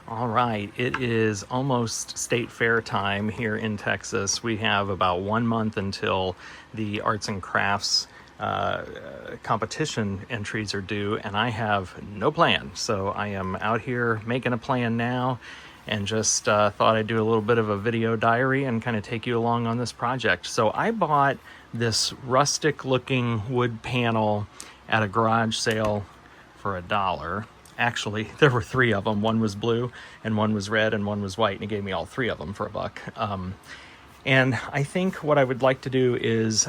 All right, it is almost state fair time here in Texas. We have about 1 month until the arts and crafts competition entries are due, and I have no plan. So I am out here making a plan now, and just thought I'd do a little bit of a video diary and kind of take you along on this project. So I bought this rustic looking wood panel at a garage sale for $1. Actually, there were 3 of them. One was blue, and one was red, and one was white, and he gave me all 3 of them for $1. And I think what I would like to do is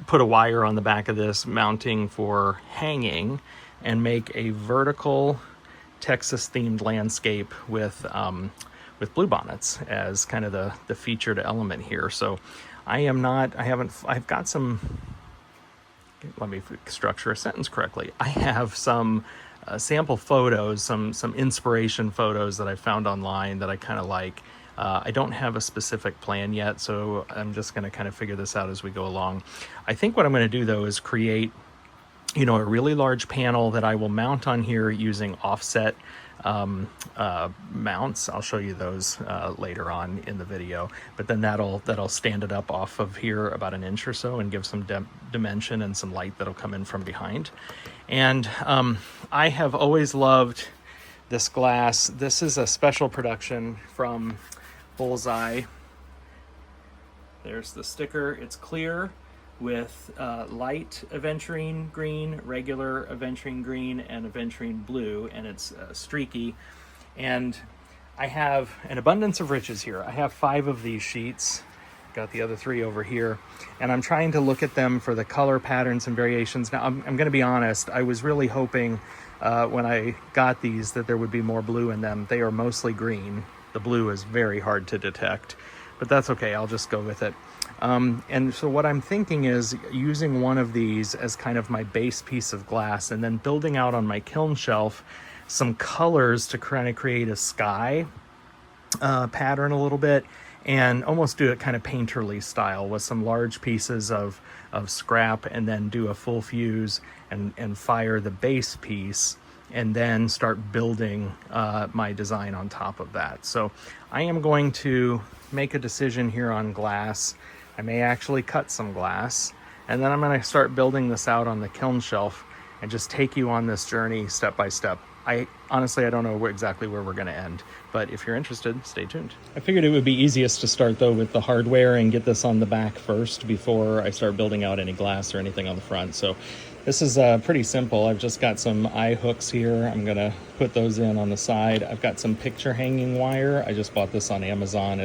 put a wire on the back of this mounting for hanging, and make a vertical Texas-themed landscape with bluebonnets as kind of the featured element here. So I've got some. Let me structure a sentence correctly. I have some sample photos, some inspiration photos that I found online that I kind of like. I don't have a specific plan yet, so I'm just going to kind of figure this out as we go along. I think what I'm going to do, though, is create, a really large panel that I will mount on here using offset mounts. I'll show you those later on in the video, but then that'll stand it up off of here about 1 inch or so and give some dimension and some light that'll come in from behind. And I have always loved this glass. This is a special production from Bullseye. There's the sticker. It's clear with light aventurine green, regular aventurine green, and aventurine blue, and it's streaky. And I have an abundance of riches here. I have 5 of these sheets, got the other 3 over here, and I'm trying to look at them for the color patterns and variations. Now, I'm going to be honest, I was really hoping when I got these that there would be more blue in them. They are mostly green. The blue is very hard to detect, but that's okay, I'll just go with it. And so what I'm thinking is using one of these as kind of my base piece of glass, and then building out on my kiln shelf some colors to kind of create a sky pattern a little bit, and almost do it kind of painterly style with some large pieces of scrap, and then do a full fuse and fire the base piece, and then start building my design on top of that. So I am going to make a decision here on glass. I may actually cut some glass, and then I'm going to start building this out on the kiln shelf and just take you on this journey step by step. I don't know exactly where we're going to end, but if you're interested, stay tuned. I figured it would be easiest to start, though, with the hardware and get this on the back first before I start building out any glass or anything on the front. So this is pretty simple. I've just got some eye hooks here. I'm going to put those in on the side. I've got some picture hanging wire. I just bought this on Amazon.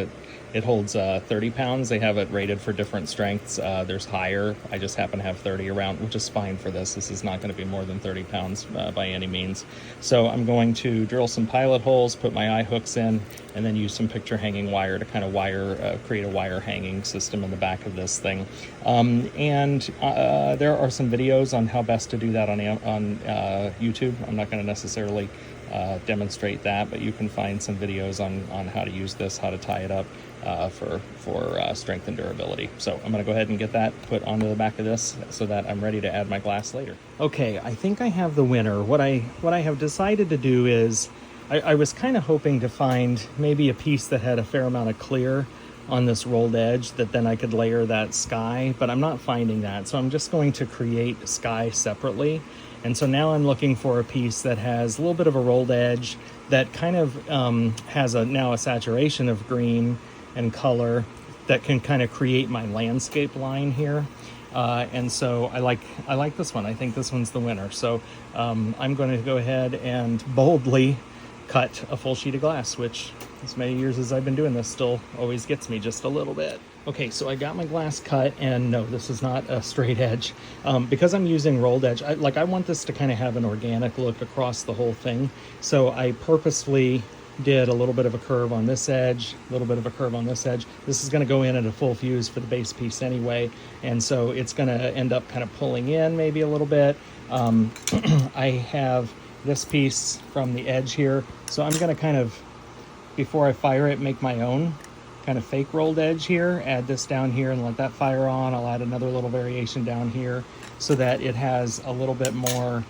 It holds 30 pounds. They have it rated for different strengths. There's higher. I just happen to have 30 around, which is fine for this. This is not going to be more than 30 pounds by any means. So I'm going to drill some pilot holes, put my eye hooks in, and then use some picture hanging wire to kind of create a wire hanging system in the back of this thing. There are some videos on how best to do that on YouTube. I'm not going to necessarily demonstrate that, but you can find some videos on how to use this, how to tie it up for strength and durability. So I'm going to go ahead and get that put onto the back of this so that I'm ready to add my glass later. Okay, I think I have the winner. What I have decided to do is I was kind of hoping to find maybe a piece that had a fair amount of clear on this rolled edge that then I could layer that sky, but I'm not finding that. So I'm just going to create sky separately. And so now I'm looking for a piece that has a little bit of a rolled edge that kind of has now a saturation of green and color that can kind of create my landscape line here. And so I like this one. I think this one's the winner. So I'm going to go ahead and boldly cut a full sheet of glass, which as many years as I've been doing this still always gets me just a little bit. Okay, so I got my glass cut, and no, this is not a straight edge. Because I'm using rolled edge, I want this to kind of have an organic look across the whole thing. So I purposefully did a little bit of a curve on this edge, a little bit of a curve on this edge. This is going to go in at a full fuse for the base piece anyway, and so it's going to end up kind of pulling in maybe a little bit. I have this piece from the edge here, so I'm going to kind of, before I fire it, make my own kind of fake rolled edge here, add this down here and let that fire on. I'll add another little variation down here so that it has a little bit more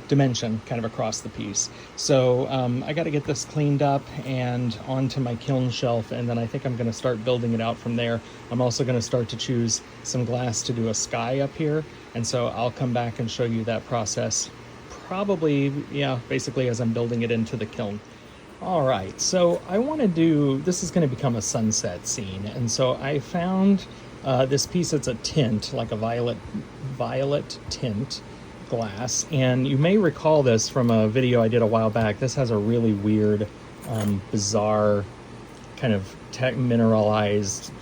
dimension kind of across the piece. So I got to get this cleaned up and onto my kiln shelf, and then I think I'm going to start building it out from there. I'm also going to start to choose some glass to do a sky up here, and so I'll come back and show you that process probably, yeah, basically as I'm building it into the kiln. All right, so I want to do, this is going to become a sunset scene, and so I found this piece. It's a tint, like a violet tint glass, and you may recall this from a video I did a while back. This has a really weird, bizarre kind of mineralized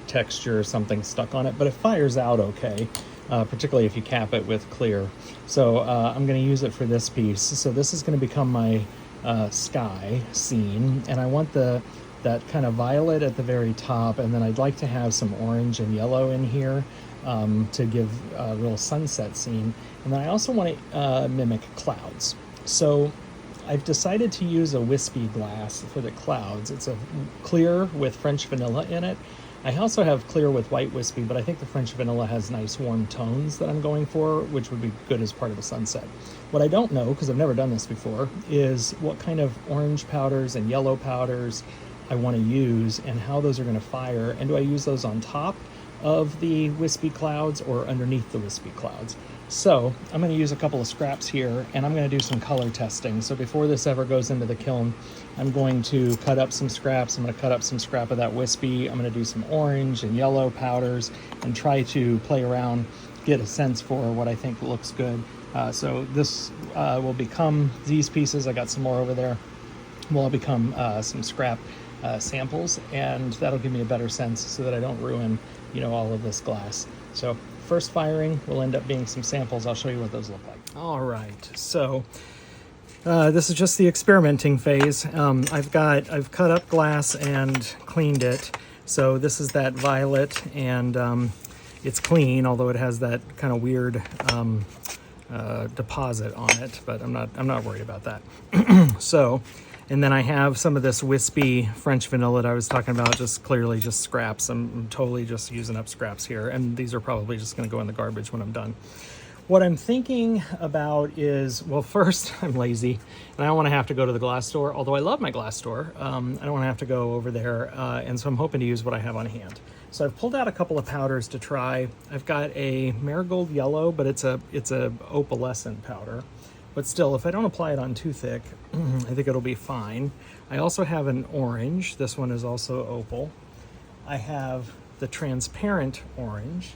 texture or something stuck on it, but it fires out okay, particularly if you cap it with clear. So I'm going to use it for this piece. So this is going to become my sky scene, and I want that kind of violet at the very top, and then I'd like to have some orange and yellow in here to give a real sunset scene. And then I also want to mimic clouds. So I've decided to use a wispy glass for the clouds. It's a clear with French vanilla in it. I also have clear with white wispy, but I think the French vanilla has nice warm tones that I'm going for, which would be good as part of a sunset. What I don't know, because I've never done this before, is what kind of orange powders and yellow powders I want to use and how those are going to fire. And do I use those on top of the wispy clouds or underneath the wispy clouds? So I'm going to use a couple of scraps here, and I'm going to do some color testing. So before this ever goes into the kiln, I'm going to cut up some scraps. I'm going to cut up some scrap of that wispy. I'm going to do some orange and yellow powders and try to play around, get a sense for what I think looks good. So this will become these pieces. I got some more over there. Will become some scrap samples, and that'll give me a better sense so that I don't ruin, all of this glass. So first firing will end up being some samples. I'll show you what those look like. All right, so this is just the experimenting phase. I've cut up glass and cleaned it. So this is that violet, and it's clean, although it has that kind of weird deposit on it, but I'm not worried about that. So, and then I have some of this wispy French vanilla that I was talking about, just clearly just scraps. I'm totally just using up scraps here, and these are probably just going to go in the garbage when I'm done. What I'm thinking about is, well, first, I'm lazy, and I don't want to have to go to the glass store, although I love my glass store. I don't want to have to go over there, and so I'm hoping to use what I have on hand. So I've pulled out a couple of powders to try. I've got a marigold yellow, but it's a opalescent powder. But still, if I don't apply it on too thick, I think it'll be fine. I also have an orange. This one is also opal. I have the transparent orange.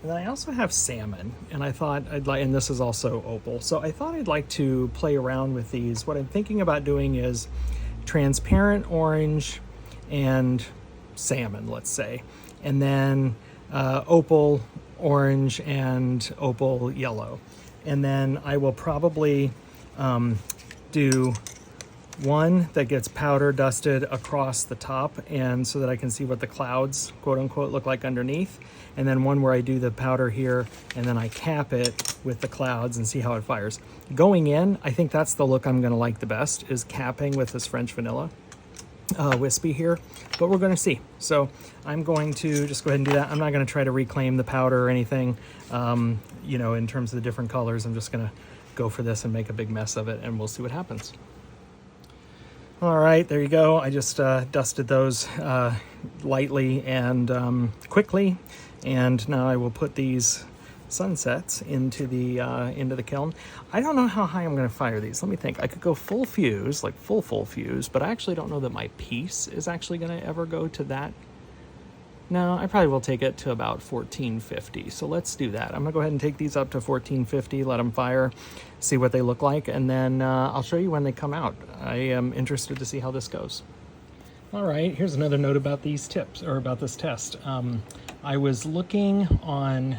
And then I also have salmon, and I thought I'd like, and this is also opal. So I thought I'd like to play around with these. What I'm thinking about doing is transparent orange and salmon, let's say, and then opal orange and opal yellow. And then I will probably do one that gets powder dusted across the top, and so that I can see what the clouds, quote unquote, look like underneath. And then one where I do the powder here, and then I cap it with the clouds and see how it fires. Going in, I think that's the look I'm gonna like the best, is capping with this French vanilla wispy here, but we're going to see. So I'm going to just go ahead and do that. I'm not going to try to reclaim the powder or anything, in terms of the different colors. I'm just going to go for this and make a big mess of it, and we'll see what happens. All right, there you go. I just dusted those lightly and quickly, and now I will put these sunsets into the kiln. I don't know how high I'm going to fire these. Let me think. I could go full fuse, like full fuse, but I actually don't know that my piece is actually going to ever go to that. No, I probably will take it to about 1450. So let's do that. I'm going to go ahead and take these up to 1450, let them fire, see what they look like, and then I'll show you when they come out. I am interested to see how this goes. All right, here's another note about these tips, or about this test. I was looking on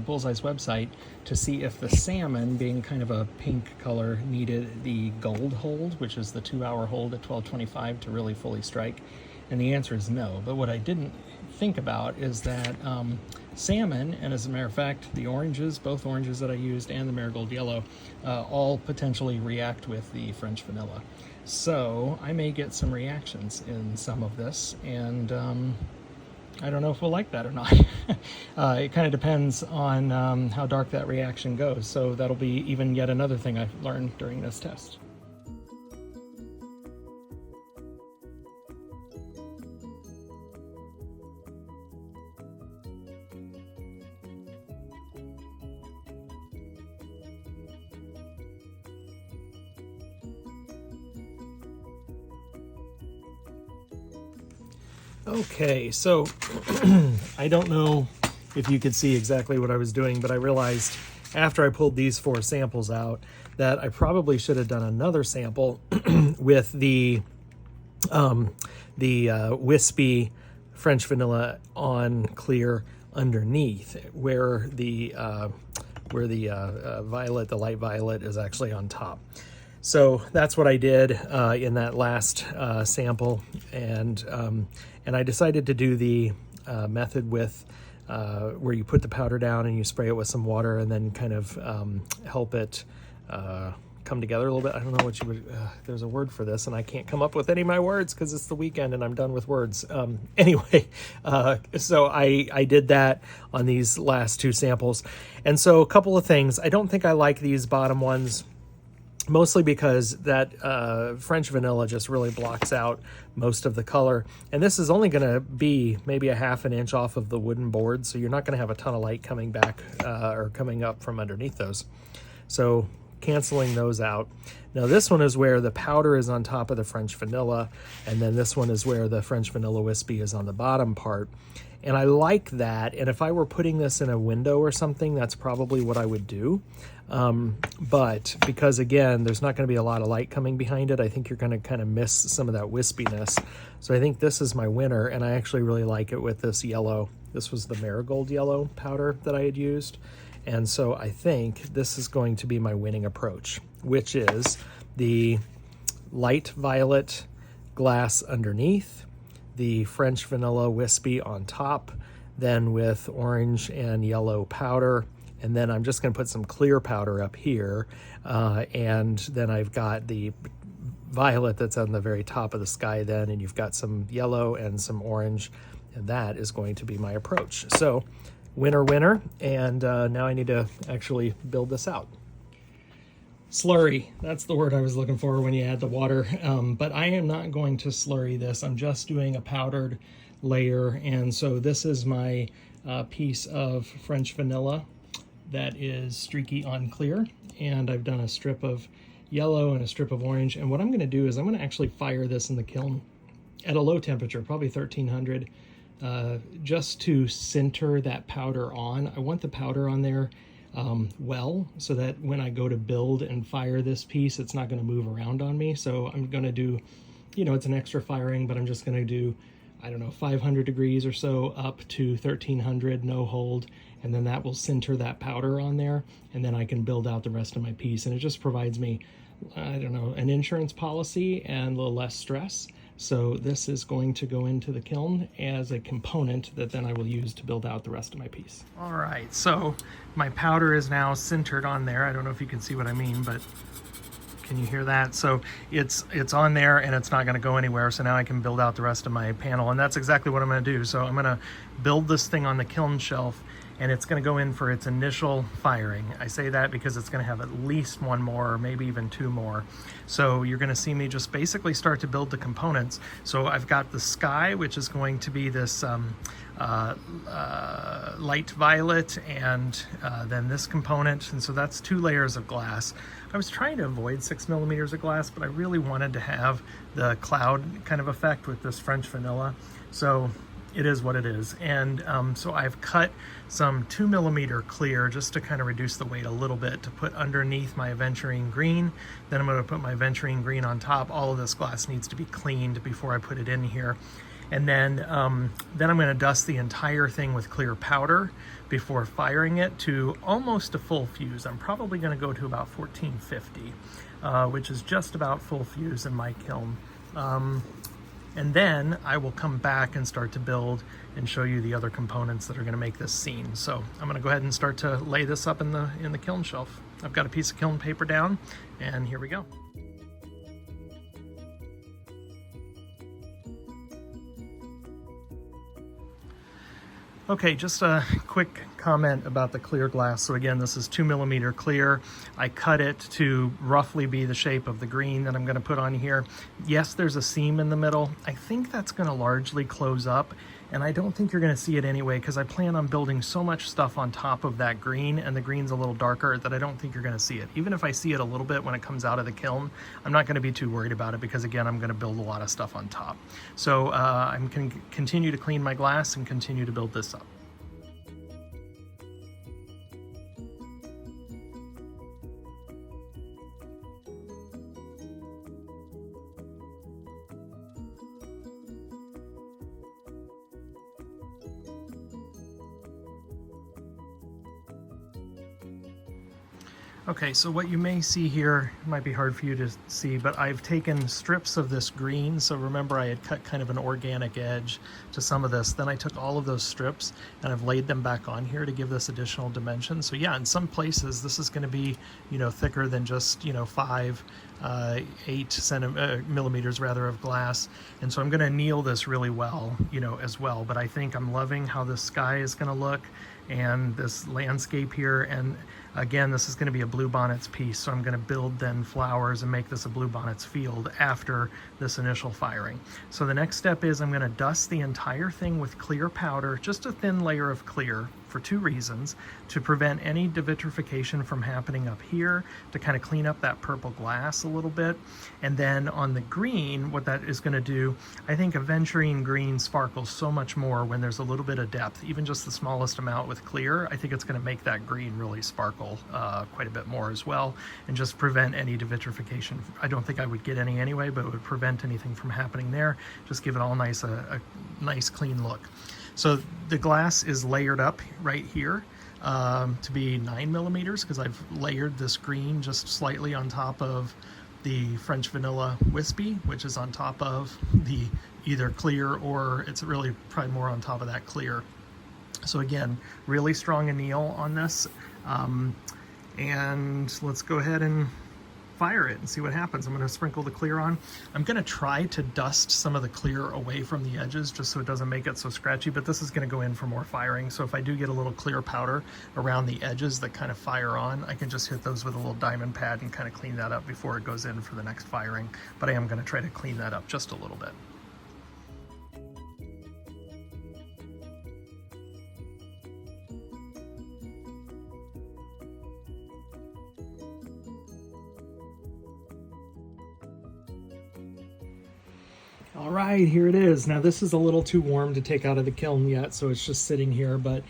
Bullseye's website to see if the salmon, being kind of a pink color, needed the gold hold, which is the 2-hour hold at 1225 to really fully strike. And the answer is no. But what I didn't think about is that salmon, and as a matter of fact, the oranges, both oranges that I used and the marigold yellow, all potentially react with the French vanilla. So I may get some reactions in some of this, and I don't know if we'll like that or not. It kind of depends on how dark that reaction goes. So that'll be even yet another thing I've learned during this test. Okay, so I don't know if you could see exactly what I was doing, but I realized after I pulled these 4 samples out that I probably should have done another sample with the wispy French vanilla on clear underneath, where the violet, the light violet, is actually on top. So that's what I did in that last sample, and I decided to do the method with where you put the powder down and you spray it with some water and then kind of help it come together a little bit. I don't know what you would, there's a word for this and I can't come up with any of my words because it's the weekend and I'm done with words. Anyway, so I did that on these last 2 samples. And so a couple of things. I don't think I like these bottom ones, mostly because that French vanilla just really blocks out most of the color. And this is only going to be maybe a ½ an inch off of the wooden board, so you're not going to have a ton of light coming back or coming up from underneath those. So canceling those out. Now this one is where the powder is on top of the French vanilla, and then this one is where the French vanilla wispy is on the bottom part. And I like that, and if I were putting this in a window or something, that's probably what I would do. But because again, there's not going to be a lot of light coming behind it, I think you're going to kind of miss some of that wispiness. So I think this is my winner, and I actually really like it with this yellow. This was the marigold yellow powder that I had used. And so I think this is going to be my winning approach, which is the light violet glass underneath, the French vanilla wispy on top, then with orange and yellow powder. And then I'm just going to put some clear powder up here. And then I've got the violet that's on the very top of the sky then, and you've got some yellow and some orange. And that is going to be my approach. So winner, winner. And now I need to actually build this out. Slurry, that's the word I was looking for when you add the water. But I am not going to slurry this. I'm just doing a powdered layer. And so this is my piece of French vanilla that is streaky on clear, and I've done a strip of yellow and a strip of orange. And what I'm going to do is I'm going to actually fire this in the kiln at a low temperature, probably 1300, just to sinter that powder on. I want the powder on there well, so that when I go to build and fire this piece, it's not going to move around on me. So I'm going to do, you know, it's an extra firing, but I'm just going to do, I don't know, 500 degrees or so up to 1300, no hold, and then that will center that powder on there, and then I can build out the rest of my piece. And it just provides me, I don't know, an insurance policy and a little less stress. So this is going to go into the kiln as a component that then I will use to build out the rest of my piece. All right, so my powder is now centered on there. I don't know if you can see what I mean, but can you hear that? So it's on there and it's not going to go anywhere. So now I can build out the rest of my panel, and that's exactly what I'm going to do. So I'm going to build this thing on the kiln shelf, and it's going to go in for its initial firing. I say that because it's going to have at least 1 more, or maybe even 2 more. So you're going to see me just basically start to build the components. So I've got the sky, which is going to be this light violet, and then this component. And so that's 2 layers of glass. I was trying to avoid 6 millimeters of glass, but I really wanted to have the cloud kind of effect with this French vanilla. So it is what it is. And so I've cut some 2 millimeter clear just to kind of reduce the weight a little bit to put underneath my aventurine green. Then I'm going to put my aventurine green on top. All of this glass needs to be cleaned before I put it in here. And then I'm going to dust the entire thing with clear powder before firing it to almost a full fuse. I'm probably going to go to about 1450, which is just about full fuse in my kiln. And then I will come back and start to build and show you the other components that are going to make this scene. So I'm going to go ahead and start to lay this up in the kiln shelf. I've got a piece of kiln paper down, and here we go. Okay, just a quick comment about the clear glass. So again, this is 2mm clear. I cut it to roughly be the shape of the green that I'm going to put on here. Yes, there's a seam in the middle. I think that's going to largely close up, and I don't think you're going to see it anyway because I plan on building so much stuff on top of that green, and the green's a little darker, that I don't think you're going to see it. Even if I see it a little bit when it comes out of the kiln, I'm not going to be too worried about it because again, I'm going to build a lot of stuff on top. So I'm going to continue to clean my glass and continue to build this up. Okay, so what you may see here, it might be hard for you to see, but I've taken strips of this green. So remember I had cut kind of an organic edge to some of this. Then I took all of those strips and I've laid them back on here to give this additional dimension. So yeah, in some places this is going to be, thicker than just, 8 millimeters rather of glass. And so I'm going to anneal this really well, as well. But I think I'm loving how this sky is going to look and this landscape here. And again, this is going to be a Bluebonnets piece, so I'm going to build then flowers and make this a Bluebonnets field after this initial firing. So the next step is I'm going to dust the entire thing with clear powder, just a thin layer of clear, for 2 reasons: to prevent any devitrification from happening up here, to kind of clean up that purple glass a little bit. And then on the green, what that is going to do, I think aventurine green sparkles so much more when there's a little bit of depth, even just the smallest amount with clear. I think it's going to make that green really sparkle quite a bit more as well, and just prevent any devitrification. I don't think I would get any anyway, but it would prevent anything from happening there. Just give it all nice, a nice clean look. So the glass is layered up right here to be 9 millimeters because I've layered this green just slightly on top of the French vanilla wispy, which is on top of the either clear, or it's really probably more on top of that clear. So again, really strong anneal on this. And let's go ahead and fire it and see what happens. I'm going to sprinkle the clear on. I'm going to try to dust some of the clear away from the edges just so it doesn't make it so scratchy, but this is going to go in for more firing. So if I do get a little clear powder around the edges that kind of fire on, I can just hit those with a little diamond pad and kind of clean that up before it goes in for the next firing. But I am going to try to clean that up just a little bit. All right, here it is. Now this is a little too warm to take out of the kiln yet, so it's just sitting here, but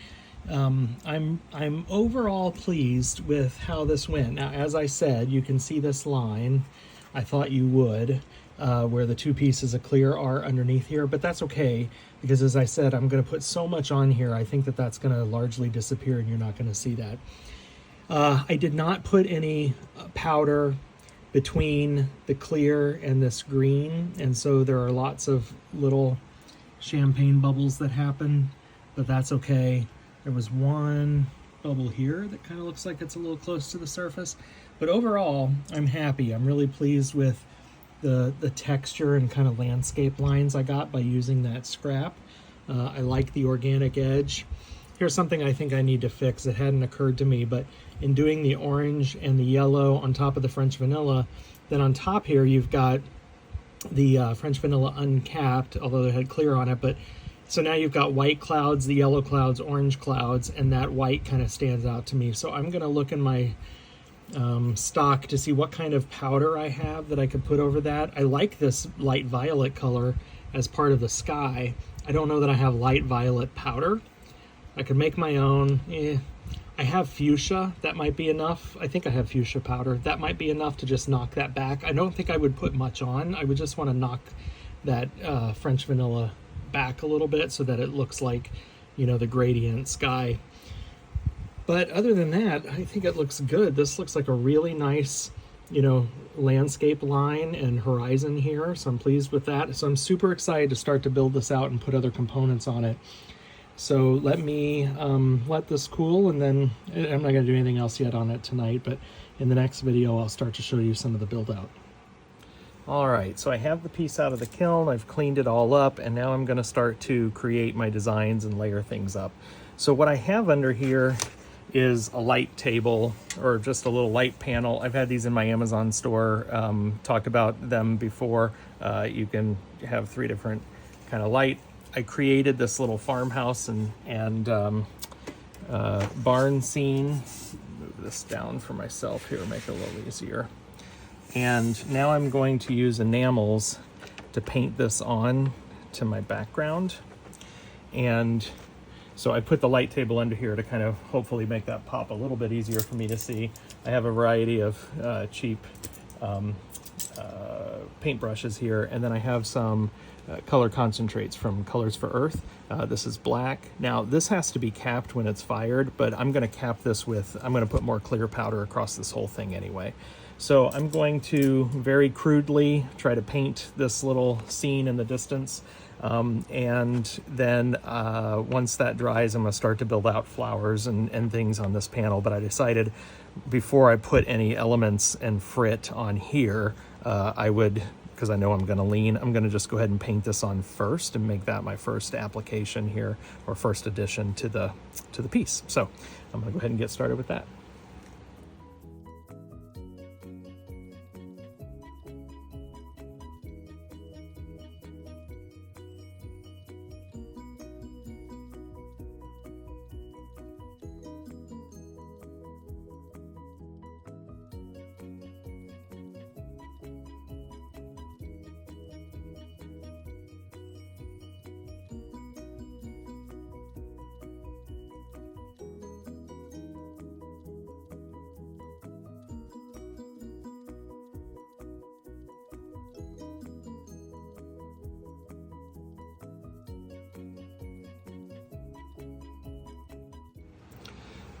I'm overall pleased with how this went. Now, as I said, you can see this line. I thought you would, where the 2 pieces of clear are underneath here, but that's okay, because as I said, I'm going to put so much on here, I think that that's going to largely disappear and you're not going to see that. I did not put any powder between the clear and this green, and so there are lots of little champagne bubbles that happen, but that's okay. There was one bubble here that kind of looks like it's a little close to the surface, but overall I'm happy. I'm really pleased with the texture and kind of landscape lines I got by using that scrap. I like the organic edge. Here's something I think I need to fix. It hadn't occurred to me, but in doing the orange and the yellow on top of the French vanilla, then on top here you've got the French vanilla uncapped, although it had clear on it. But so now you've got white clouds, the yellow clouds, orange clouds, and that white kind of stands out to me. So I'm going to look in my stock to see what kind of powder I have that I could put over that. I like this light violet color as part of the sky. I don't know that I have light violet powder. I could make my own. I have fuchsia. That might be enough. I think I have fuchsia powder. That might be enough to just knock that back. I don't think I would put much on. I would just want to knock that French vanilla back a little bit so that it looks like, the gradient sky. But other than that, I think it looks good. This looks like a really nice, landscape line and horizon here. So I'm pleased with that. So I'm super excited to start to build this out and put other components on it. So let me let this cool, and then I'm not going to do anything else yet on it tonight, but in the next video I'll start to show you some of the build out. All right, so I have the piece out of the kiln, I've cleaned it all up, and now I'm gonna start to create my designs and layer things up. So what I have under here is a light table, or just a little light panel. I've had these in my Amazon store, talked about them before. You can have 3 different kind of light. I created this little farmhouse and barn scene. Move this down for myself here, make it a little easier. And now I'm going to use enamels to paint this on to my background. And so I put the light table under here to kind of hopefully make that pop a little bit easier for me to see. I have a variety of cheap paint brushes here, and then I have some color concentrates from Colors for Earth. This is black. Now this has to be capped when it's fired, but I'm going to cap this with, I'm going to put more clear powder across this whole thing anyway. So I'm going to very crudely try to paint this little scene in the distance. And then once that dries, I'm going to start to build out flowers and things on this panel. But I decided before I put any elements and frit on here, I would, because I know I'm going to lean, I'm going to just go ahead and paint this on first and make that my first application here, or first addition to the piece. So I'm going to go ahead and get started with that.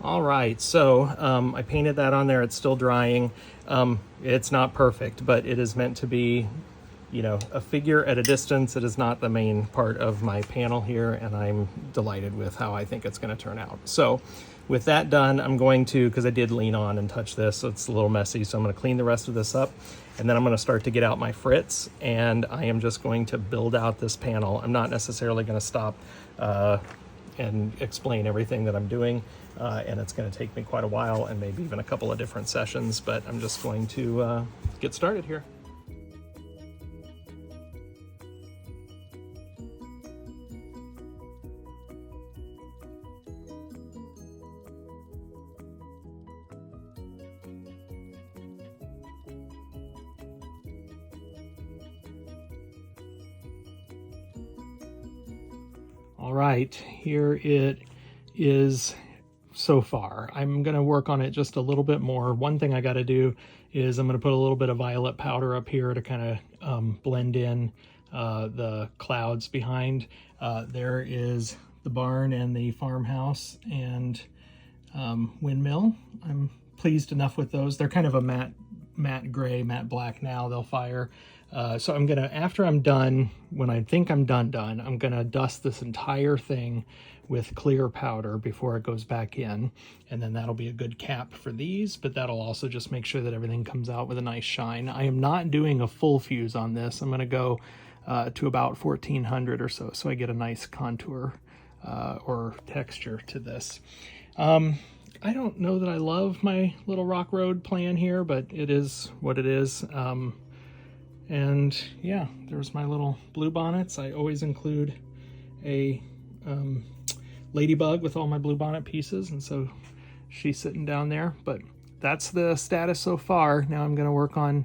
All right, so I painted that on there. It's still drying. It's not perfect, but it is meant to be, you know, a figure at a distance. It is not the main part of my panel here, and I'm delighted with how I think it's going to turn out. So with that done, I'm going to, because I did lean on and touch this, so it's a little messy, so I'm going to clean the rest of this up, and then I'm going to start to get out my frits, and I am just going to build out this panel. I'm not necessarily going to stop and explain everything that I'm doing, and it's going to take me quite a while and maybe even a couple of different sessions, but I'm just going to get started here. All right, here it is so far. I'm going to work on it just a little bit more. One thing I got to do is I'm going to put a little bit of violet powder up here to kind of blend in the clouds behind. There is the barn and the farmhouse and windmill. I'm pleased enough with those. They're kind of a matte gray, matte black now. They'll fire. So I'm gonna, after I'm done, when I think I'm done, I'm gonna dust this entire thing with clear powder before it goes back in, and then that'll be a good cap for these, but that'll also just make sure that everything comes out with a nice shine. I am not doing a full fuse on this. I'm gonna go to about 1400 or so I get a nice contour or texture to this. I don't know that I love my little rock road plan here, but it is what it is. And yeah, there's my little Bluebonnets. I always include a ladybug with all my Bluebonnet pieces, and so she's sitting down there. But that's the status so far. Now I'm going to work on,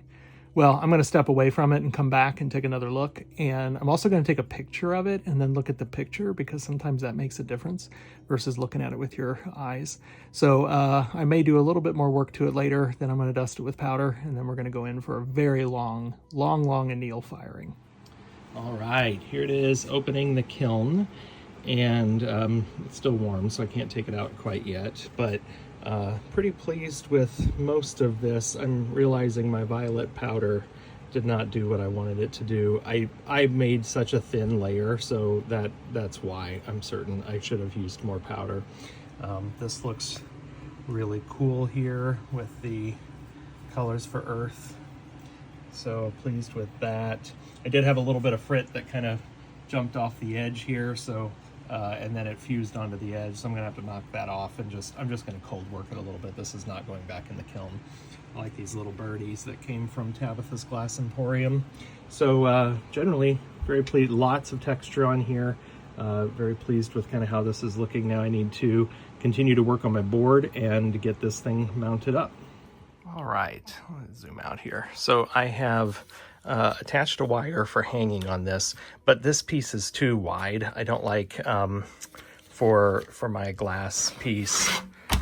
well, I'm going to step away from it and come back and take another look. And I'm also going to take a picture of it and then look at the picture, because sometimes that makes a difference versus looking at it with your eyes. So I may do a little bit more work to it later. Then I'm going to dust it with powder, and then we're going to go in for a very long anneal firing. All right, here it is, opening the kiln. And it's still warm, so I can't take it out quite yet, but pretty pleased with most of this. I'm realizing my violet powder did not do what I wanted it to do. I made such a thin layer, so that's why. I'm certain I should have used more powder. This looks really cool here with the Colors for Earth So pleased with that. I did have a little bit of frit that kind of jumped off the edge here, so and then it fused onto the edge, so I'm gonna have to knock that off and I'm just gonna cold work it a little bit. This is not going back in the kiln. I like these little birdies that came from Tabitha's Glass Emporium. So generally very pleased, lots of texture on here. Very pleased with kind of how this is looking. Now I need to continue to work on my board and get this thing mounted up. All right, let's zoom out here. So I have attached a wire for hanging on this, but this piece is too wide. I don't like, for my glass piece,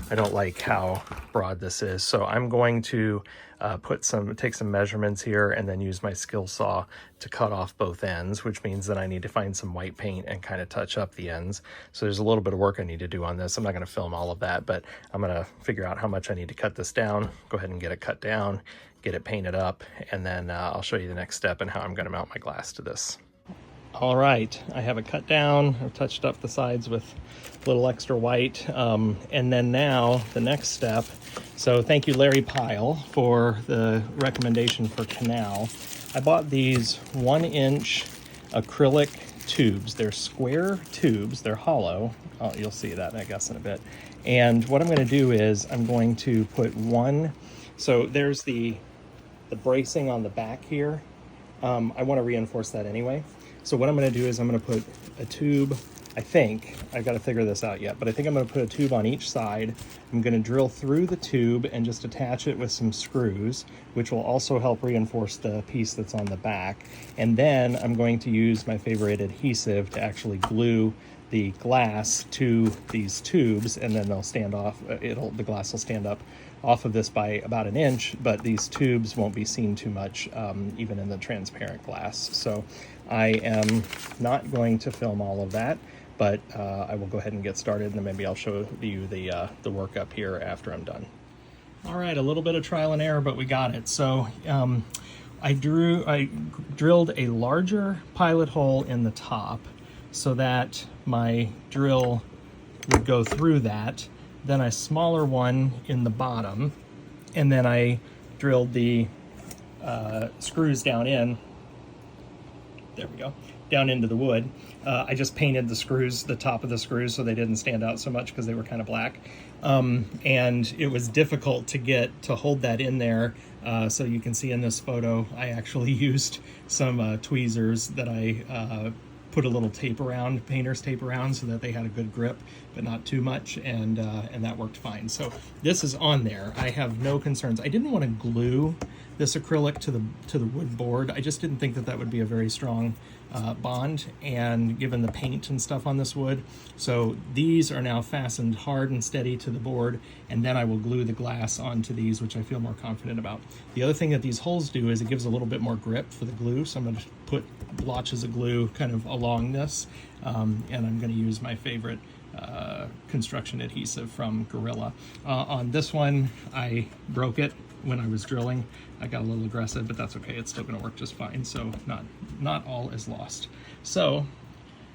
I don't like how broad this is. So I'm going to take some measurements here and then use my skill saw to cut off both ends, which means that I need to find some white paint and kind of touch up the ends. So there's a little bit of work I need to do on this. I'm not going to film all of that, but I'm going to figure out how much I need to cut this down, go ahead and get it cut down, get it painted up, and then I'll show you the next step and how I'm going to mount my glass to this. All right, I have it cut down. I've touched up the sides with a little extra white. And then now the next step. So thank you, Larry Pyle, for the recommendation for canal. I bought these 1-inch acrylic tubes. They're square tubes, they're hollow. Oh, you'll see that, I guess, in a bit. And what I'm gonna do is I'm going to put so there's the bracing on the back here. I wanna reinforce that anyway. So what I'm gonna do is I'm gonna put a tube, I think, I've gotta figure this out yet, but I think I'm gonna put a tube on each side. I'm gonna drill through the tube and just attach it with some screws, which will also help reinforce the piece that's on the back. And then I'm going to use my favorite adhesive to actually glue the glass to these tubes, and then they'll stand off, the glass will stand up off of this by about 1 inch, but these tubes won't be seen too much, even in the transparent glass. So I am not going to film all of that, but I will go ahead and get started, and then maybe I'll show you the work up here after I'm done. All right, a little bit of trial and error, but we got it. So I drilled a larger pilot hole in the top so that my drill would go through that, then a smaller one in the bottom, and then I drilled the screws down in. There we go, down into the wood. I just painted the screws, the top of the screws, so they didn't stand out so much because they were kind of black. And it was difficult to hold that in there. So you can see in this photo, I actually used some tweezers that I put a little tape around, painter's tape around, so that they had a good grip, but not too much, and that worked fine. So this is on there. I have no concerns. I didn't want to glue this acrylic to the wood board. I just didn't think that that would be a very strong bond, and given the paint and stuff on this wood. So these are now fastened hard and steady to the board, and then I will glue the glass onto these, which I feel more confident about. The other thing that these holes do is it gives a little bit more grip for the glue, so I'm going to put blotches of glue kind of along this, and I'm going to use my favorite construction adhesive from Gorilla. On this one, I broke it when I was drilling. I got a little aggressive, but that's okay. It's still going to work just fine, so not all is lost. So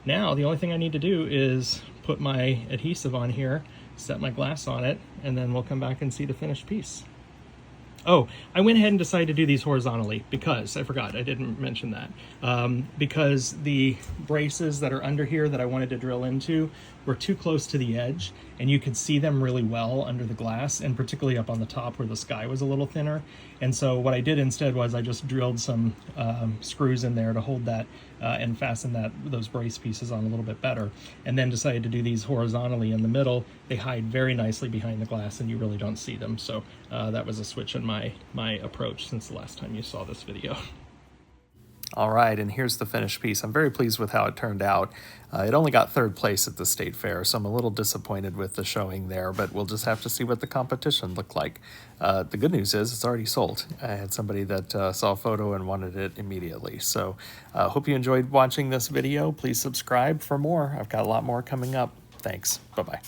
now the only thing I need to do is put my adhesive on here, set my glass on it, and then we'll come back and see the finished piece. Oh, I went ahead and decided to do these horizontally because, I forgot, I didn't mention that, because the braces that are under here that I wanted to drill into were too close to the edge, and you could see them really well under the glass, and particularly up on the top where the sky was a little thinner. And so what I did instead was I just drilled some screws in there to hold that and fasten those brace pieces on a little bit better, and then decided to do these horizontally in the middle. They hide very nicely behind the glass and you really don't see them. So that was a switch in my approach since the last time you saw this video. All right, and here's the finished piece. I'm very pleased with how it turned out. It only got 3rd place at the state fair, so I'm a little disappointed with the showing there, but we'll just have to see what the competition looked like. The good news is it's already sold. I had somebody that saw a photo and wanted it immediately. So hope you enjoyed watching this video. Please subscribe for more. I've got a lot more coming up. Thanks. Bye-bye.